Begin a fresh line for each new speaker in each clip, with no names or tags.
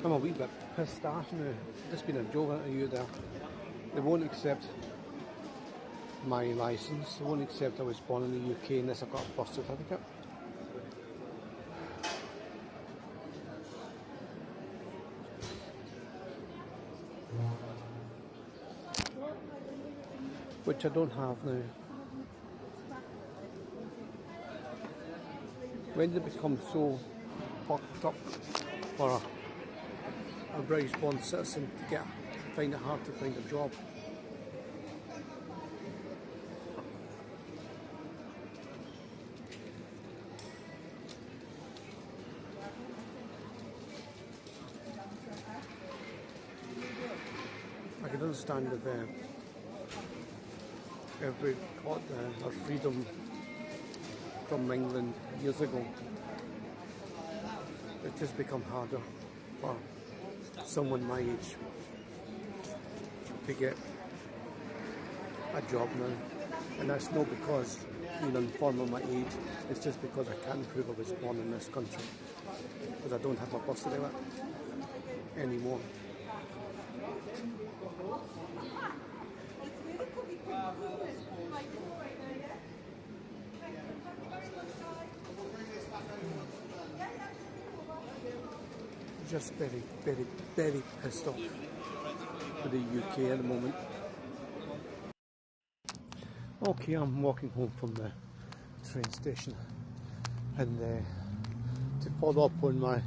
I'm a wee bit pissed off now. There's been a job interview there. They won't accept my licence. They won't accept I was born in the UK unless I've got a birth certificate. Which I don't have now. When did it become so fucked up for a British born citizen to find it hard to find a job? I can understand if we got our freedom from England years ago, it's just become harder for someone my age to get a job now. And that's not because being informed of my age, it's just because I can't prove I was born in this country, because I don't have a birth certificate anymore. Just very, very, very pissed off with the UK at the moment. Okay, I'm walking home from the train station, and to follow up on my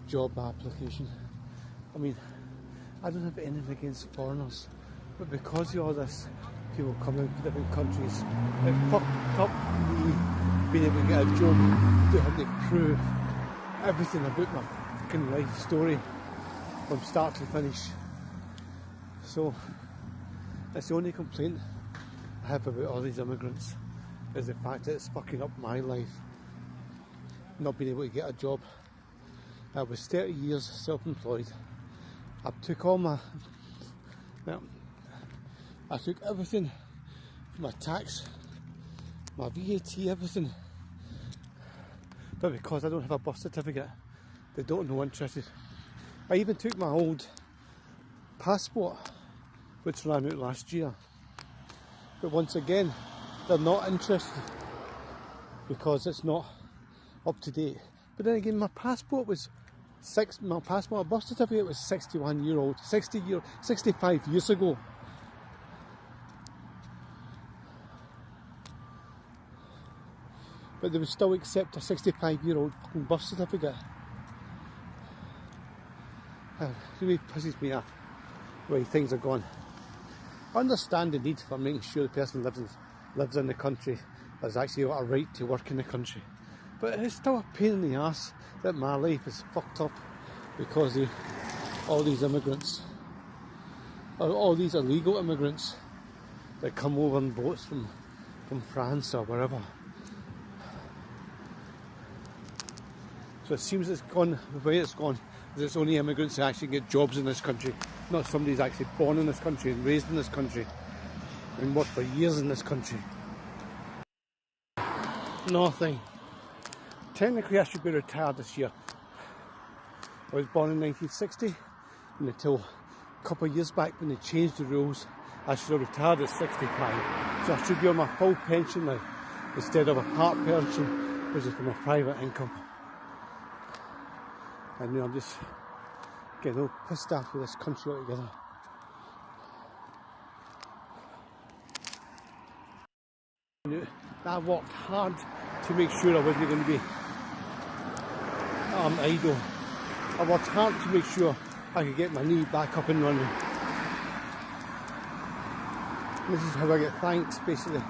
job application. I mean, I don't have anything against foreigners, but because of all this, people coming from different countries, it fucked up me being able to get a job to have to prove everything about my fucking life story from start to finish. So that's the only complaint I have about all these immigrants, is the fact that it's fucking up my life, not being able to get a job. I was 30 years self-employed. I took all my, I took everything, my tax, my VAT, everything. But because I don't have a birth certificate, they don't know interested. I even took my old passport, which ran out last year. But once again, they're not interested because it's not up to date. But then again, my passport was my birth certificate was 65 years ago. But they would still accept a 65-year-old fucking birth certificate. It really pisses me off the way things are going. I understand the need for making sure the person lives in the country, has actually got a right to work in the country. But it's still a pain in the ass that my life is fucked up because of all these immigrants, or all these illegal immigrants that come over on boats from France or wherever. So it seems it's gone, the way it's gone, is it's only immigrants who actually get jobs in this country, not somebody who's actually born in this country and raised in this country and worked for years in this country. Nothing. Technically I should be retired this year. I was born in 1960, and until a couple of years back when they changed the rules, I should have retired at 65. So I should be on my full pension now, instead of a part pension, which is from a private income. And now I'm just getting all pissed off with this country altogether. I worked hard to make sure I wasn't going to be idle. I worked hard to make sure I could get my knee back up and running. This is how I get thanks, basically.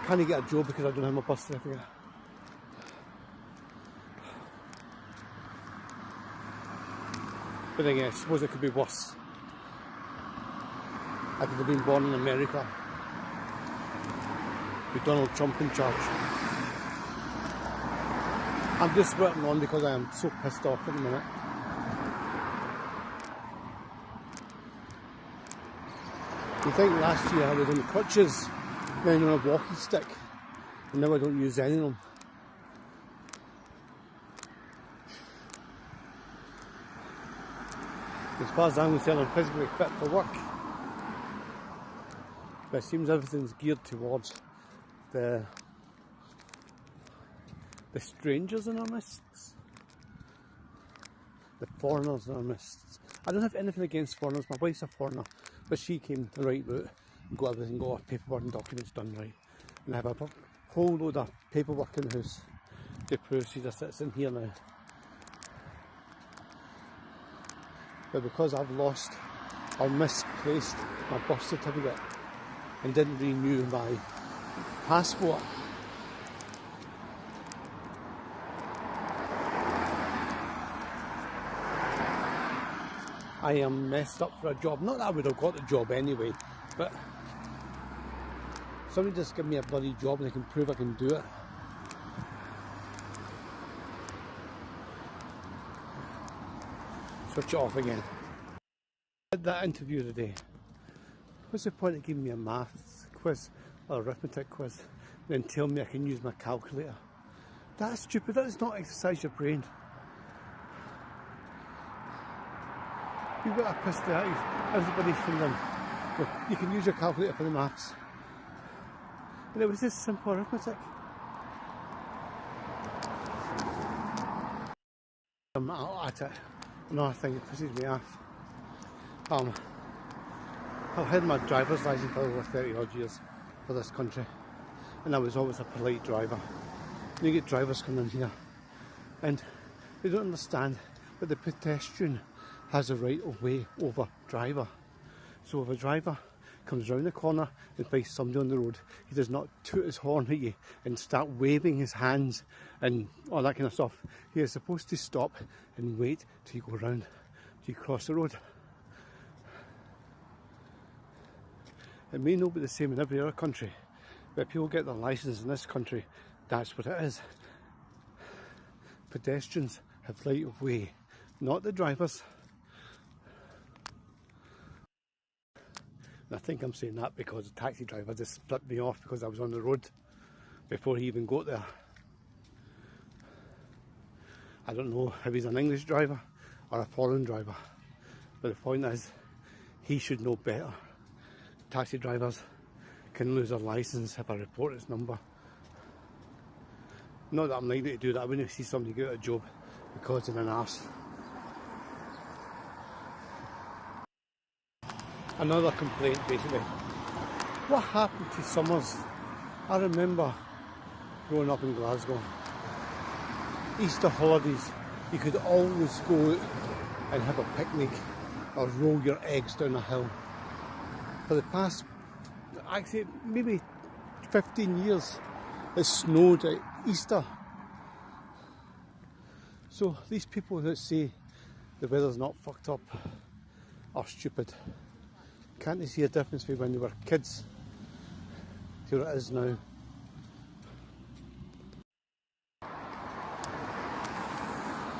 Can I get a job because I don't have my birth certificate? But again, I suppose it could be worse. I could have been born in America with Donald Trump in charge. I'm just sweating on because I am so pissed off at the minute. You think last year I was on crutches, then on a walking stick, and now I don't use any of them. As far as I'm concerned, I'm physically fit for work. But it seems everything's geared towards the strangers in our midst, the foreigners in our midst. I don't have anything against foreigners. My wife's a foreigner, but she came the right route and got everything, got our paperwork and documents done right. And I have a whole load of paperwork in the house to prove she's a citizen here now. But because I've lost or misplaced my birth certificate and didn't renew my passport, I am messed up for a job. Not that I would have got the job anyway, but somebody just give me a bloody job and I can prove I can do it. Switch it off again. I did that interview today. What's the point of giving me a maths quiz or arithmetic quiz and then tell me I can use my calculator? That's stupid. That does not exercise your brain. You've got to piss the out everybody from them. You can use your calculator for the maths. And it was just simple arithmetic. I'm out at it. Another thing that pisses me off. I've had my driver's license for over 30 odd years for this country, and I was always a polite driver. And you get drivers coming in here and they don't understand that the pedestrian has a right of way over driver. So if a driver comes round the corner and finds somebody on the road, he does not toot his horn at you and start waving his hands and all that kind of stuff. He is supposed to stop and wait till you go round, till you cross the road. It may not be the same in every other country, but people get their licence in this country, that's what it is. Pedestrians have right of way, not the drivers. And I think I'm saying that because the taxi driver just flipped me off because I was on the road before he even got there. I don't know if he's an English driver or a foreign driver, but the point is, he should know better. Taxi drivers can lose their licence if I report its number. Not that I'm likely to do that. I wouldn't see somebody get a job because of an arse. Another complaint basically. What happened to summers? I remember growing up in Glasgow. Easter holidays, you could always go out and have a picnic or roll your eggs down a hill. For the past, actually maybe 15 years, it snowed at Easter. So these people that say the weather's not fucked up are stupid. Can't they see a difference between when they were kids to what it is now?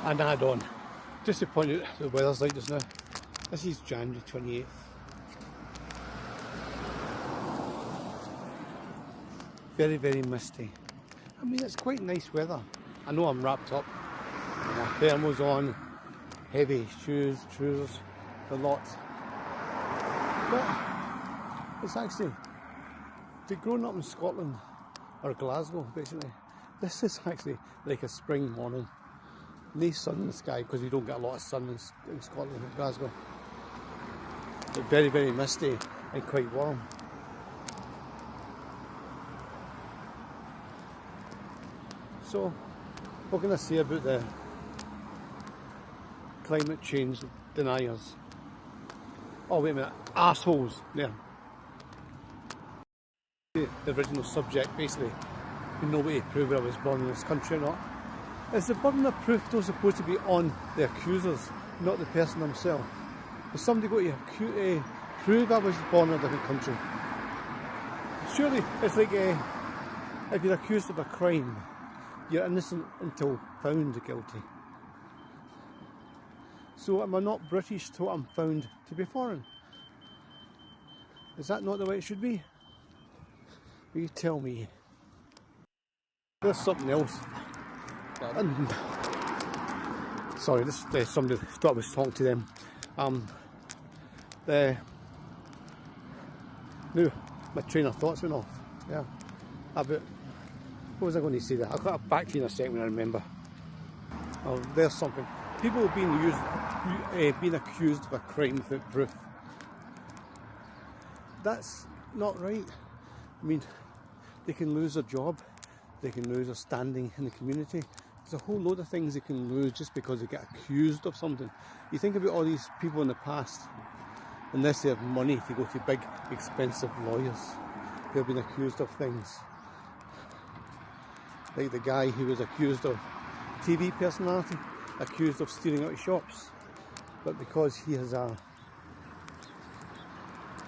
And add on, just to point out the weather's like just now. This is January 28th. Very, very misty. I mean, it's quite nice weather. I know I'm wrapped up. My thermals on, heavy shoes, trousers, the lot. But it's actually, to growing up in Scotland, or Glasgow basically, this is actually like a spring morning. No sun in the sky because you don't get a lot of sun in Scotland and Glasgow. It's very, very misty and quite warm. So, what can I say about the climate change deniers? Oh wait a minute, assholes there. The original subject basically, no way to prove whether I was born in this country or not. Is the burden of proof though supposed to be on the accusers, not the person himself? Is somebody going to prove I was born in a different country? Surely it's like if you're accused of a crime, you're innocent until found guilty. So am I not British till I'm found to be foreign? Is that not the way it should be? Will you tell me? There's something else. Sorry, somebody thought I was talking to them. The no, my train of thoughts went off. Yeah, about what was I going to say there? I'll come back to you in a second when I remember. Oh, there's something. People have been accused of a crime without proof. That's not right. I mean, they can lose their job, they can lose their standing in the community. There's a whole load of things they can lose just because they get accused of something. You think about all these people in the past, unless they have money to go to big, expensive lawyers, they've been accused of things. Like the guy who was accused of TV personality, accused of stealing out of shops, but because he has a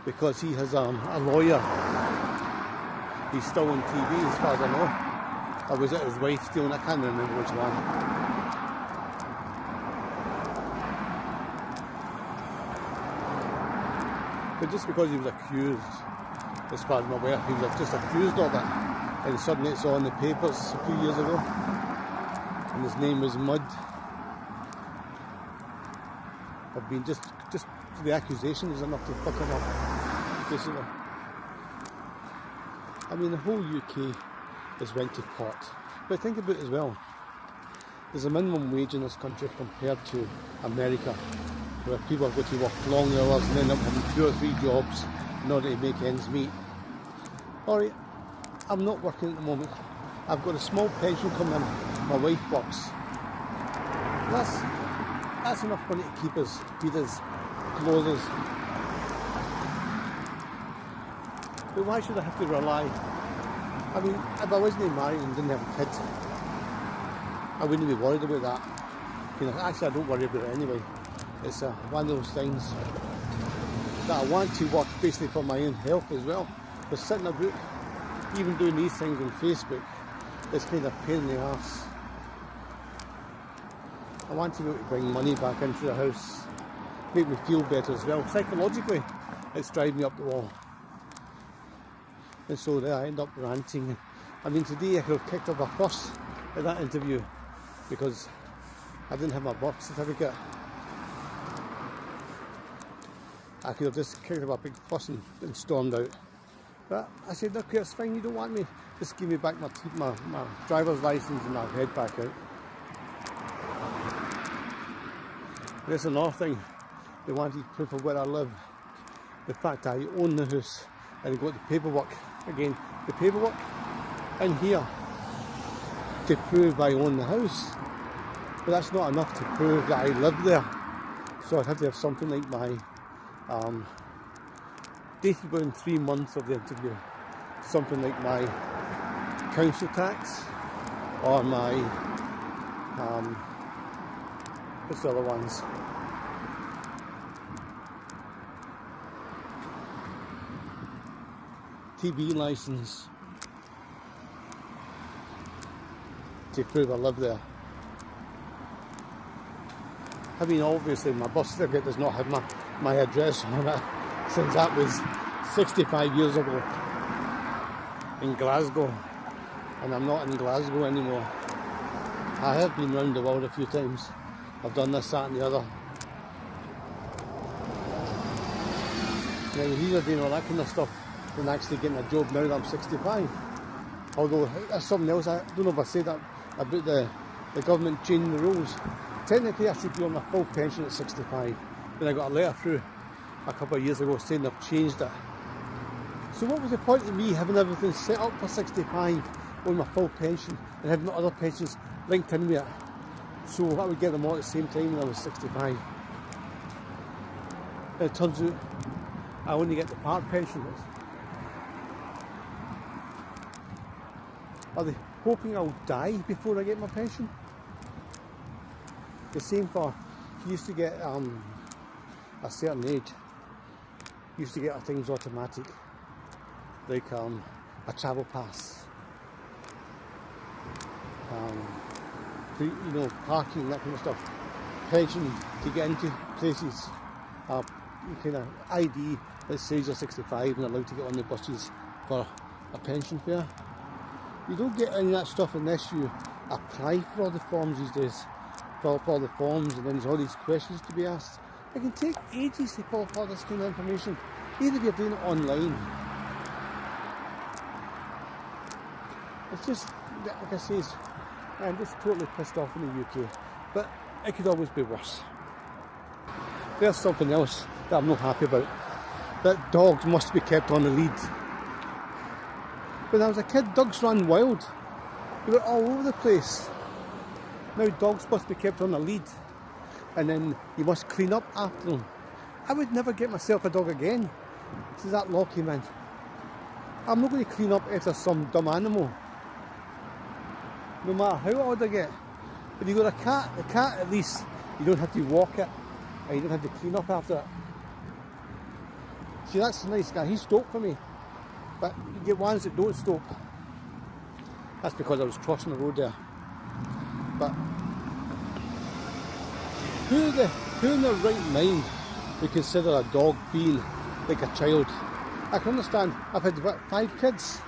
lawyer, he's still on TV as far as I know. Or was it his wife stealing? I can't remember which one. But just because he was accused, as far as I'm aware, he was just accused of it, and suddenly it's on the papers a few years ago, and his name was Mud. I've been just the accusation is enough to fuck him up, basically. I mean, the whole UK is went to pot. But think about it as well. There's a minimum wage in this country compared to America, where people go to work long hours and end up having 2 or 3 jobs in order to make ends meet. Alright, I'm not working at the moment. I've got a small pension coming in. My wife works. That's enough money to keep us, feed us, clothe us. But why should I have to rely? I mean, if I wasn't married and didn't have a kid, I wouldn't be worried about that. You know, actually, I don't worry about it anyway. It's one of those things that I want to work basically for my own health as well. But sitting about, even doing these things on Facebook, it's kind of a pain in the arse. I want to be able to bring money back into the house, make me feel better as well. Psychologically, it's driving me up the wall. And so I end up ranting. I mean, today I could have kicked up a fuss at that interview because I didn't have my birth certificate. I could have just kicked up a big fuss and stormed out. But I said, look, it's fine, you don't want me. Just give me back my driver's license and I'll head back out. There's another thing. They wanted proof of where I live. The fact I own the house, and they got the paperwork. Again, the paperwork in here to prove I own the house. But that's not enough to prove that I live there. So I'd have to have something like my dated within 3 months of the interview. Something like my council tax or my what's the other ones? TV license to prove I live there. I mean, obviously my birth certificate does not have my address on it, since that was 65 years ago in Glasgow, and I'm not in Glasgow anymore. I have been round the world a few times. I've done this, that and the other. Now, you're either doing all that kind of stuff than actually getting a job now that I'm 65. Although, that's something else. I don't know if I said that about the government changing the rules. Technically, I should be on my full pension at 65. Then I got a letter through a couple of years ago saying they've changed it. So what was the point of me having everything set up for 65 on my full pension and having other pensions linked in with it? So I would get them all at the same time when I was 65. And it turns out I only get the part pension. Are they hoping I'll die before I get my pension? The same for, if you used to get a certain age, you used to get things automatic, like a travel pass, you know, parking, that kind of stuff, pension to get into places, kind of ID that says you're 65 and allowed to get on the buses for a pension fare. You don't get any of that stuff unless you apply for all the forms these days. Fill up all the forms and then there's all these questions to be asked. It can take ages to pull up all this kind of information, even if you're doing it online. It's just, like I say, I'm just totally pissed off in the UK, but it could always be worse. There's something else that I'm not happy about, that dogs must be kept on the lead. When I was a kid, dogs ran wild. They were all over the place. Now dogs must be kept on a lead, and then you must clean up after them. I would never get myself a dog again, since that law came in. I'm not going to clean up after some dumb animal, no matter how old I get. If you've got a cat, the cat at least, you don't have to walk it, and you don't have to clean up after it. See, that's a nice guy, he stopped for me. But you get ones that don't stop. That's because I was crossing the road there. But who in their right mind would consider a dog being like a child? I can understand, I've had 5 kids.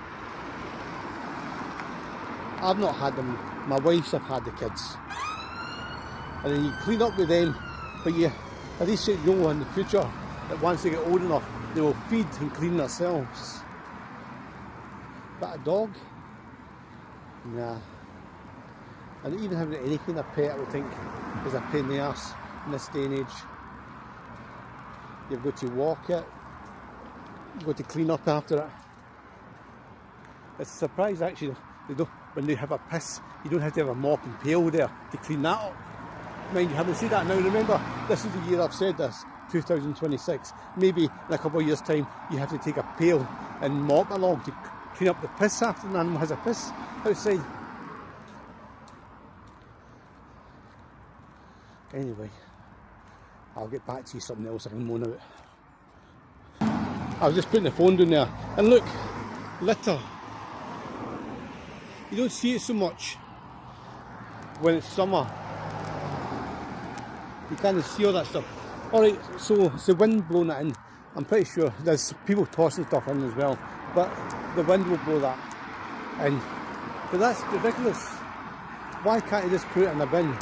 I've not had them, my wife's have had the kids. And then you clean up with them, but you at least you know in the future that once they get old enough, they will feed and clean themselves. But a dog? Nah. And even having any kind of pet, I would think, is a pain in the arse in this day and age. You've got to walk it, you've got to clean up after it. It's a surprise actually, when they have a piss, you don't have to have a mop and pail there to clean that up. Mind you, haven't seen that now. Remember, this is the year I've said this, 2026. Maybe in a couple of years' time, you have to take a pail and mop along to clean up the piss after an animal has a piss outside. Anyway, I'll get back to you something else I can moan out. I was just putting the phone down there, and look, litter. You don't see it so much when it's summer. You can't see all that stuff. Alright, so it's the wind blowing it in. I'm pretty sure there's people tossing stuff in as well, but the wind will blow that in. But that's ridiculous. Why can't you just put it in a bin?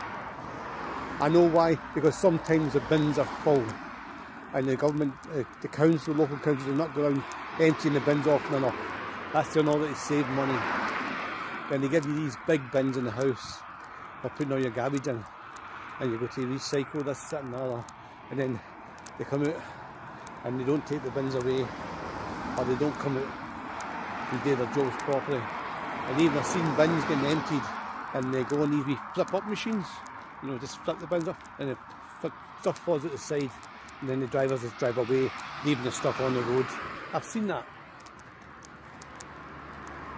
I know why, because sometimes the bins are full and the government, the council, local councils do not go around emptying the bins often enough. That's the only way to save money. Then they give you these big bins in the house for putting all your garbage in, and you go to recycle this, that and the other, and then they come out and they don't take the bins away, or they don't come out and do their jobs properly. And even I've seen bins getting emptied and they go on these wee flip up machines, you know, just flip the bins up and the stuff falls out the side, and then the drivers just drive away, leaving the stuff on the road. I've seen that.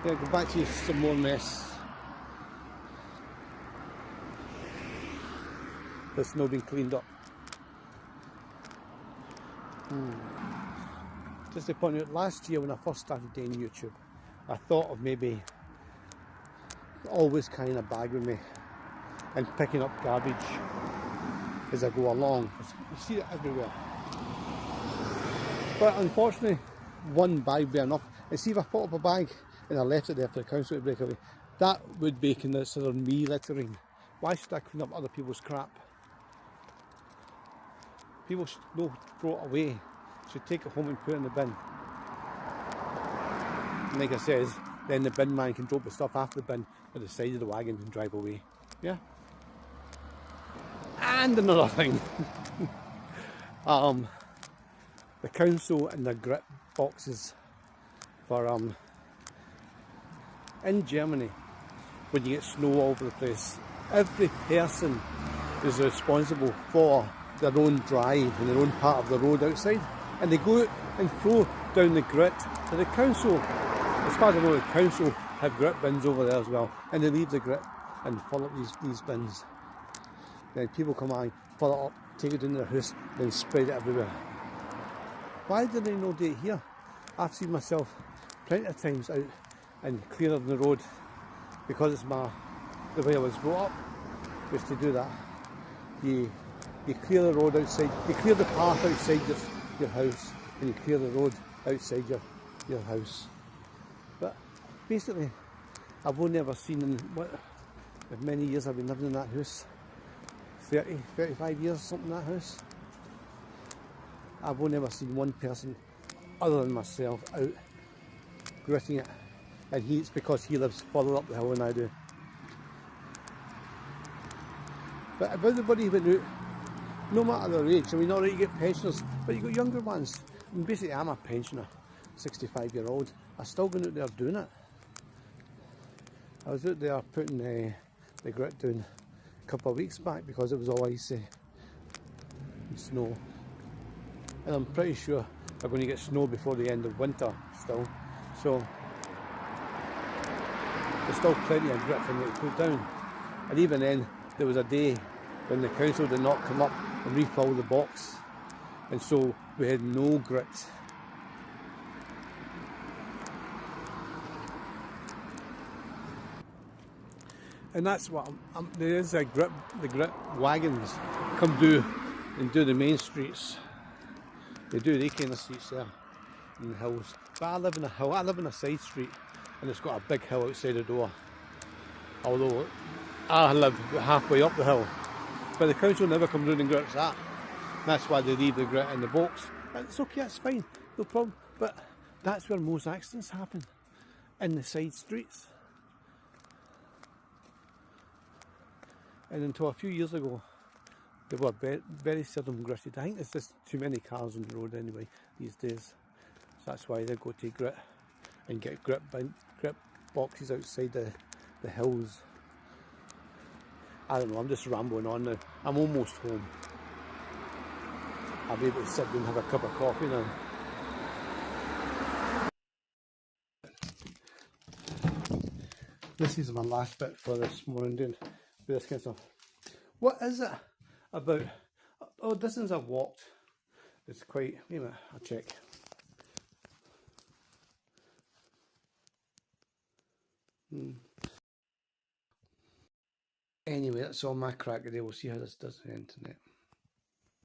Yeah, go back to some more mess that's not been cleaned up. Just to point out, last year when I first started doing YouTube, I thought of maybe always carrying a bag with me and picking up garbage as I go along. You see it everywhere. But unfortunately, one bag would be enough. And see, if I thought up a bag and I left it there for the council to break away, that would be considered me littering. Why should I clean up other people's crap? People should not throw it away, should take it home and put it in the bin. And like I said, then the bin man can drop the stuff after the bin at the side of the wagon and drive away. Yeah? And another thing. The council and the grit boxes for in Germany, when you get snow all over the place, every person is responsible for their own drive and their own part of the road outside, and they go out and throw down the grit to the council. As far as I know, the council have grit bins over there as well, and they leave the grit and fill up these bins. Then people come on, fill it up, take it into their house, then spread it everywhere. Why did they not do it here? I've seen myself plenty of times out and clearing the road, because it's the way I was brought up was to do that. You clear the road outside, you clear the path outside your house, and you clear the road outside your house. But basically, I've only ever seen in what many years I've been living in that house, 30, 35 years, something in that house. I've only ever seen one person other than myself out gritting it, and it's because he lives further up the hill than I do. But if everybody went out, no matter their age, I mean, alright, you get pensioners, but you got younger ones. I mean, basically, I'm a pensioner, 65-year-old. I'm still going out there doing it. I was out there putting the grit down a couple of weeks back because it was all icy and snow. And I'm pretty sure we're going to get snow before the end of winter still. So there's still plenty of grit for me to put down. And even then, there was a day when the council did not come up and refill the box, and so we had no grit. And that's what there is the grit wagons come do and do the main streets. They do the kind of streets there in the hills. But I live in a hill, I live in a side street, and it's got a big hill outside the door. Although I live halfway up the hill. But the council never come down and grits that. That's why they leave the grit in the box. And it's okay, that's fine, no problem. But that's where most accidents happen, in the side streets. And until a few years ago, they were very seldom gritted. I think there's just too many cars on the road anyway these days. So that's why they go to grit and get grit boxes outside the hills. I don't know, I'm just rambling on now. I'm almost home. I'll be able to sit down and have a cup of coffee now. This is my last bit for this morning, doing this kind of stuff. What is it about? Oh, distance I've walked. It's quite, wait a minute, I'll check. Anyway, that's all my crack today. We'll see how this does on the internet.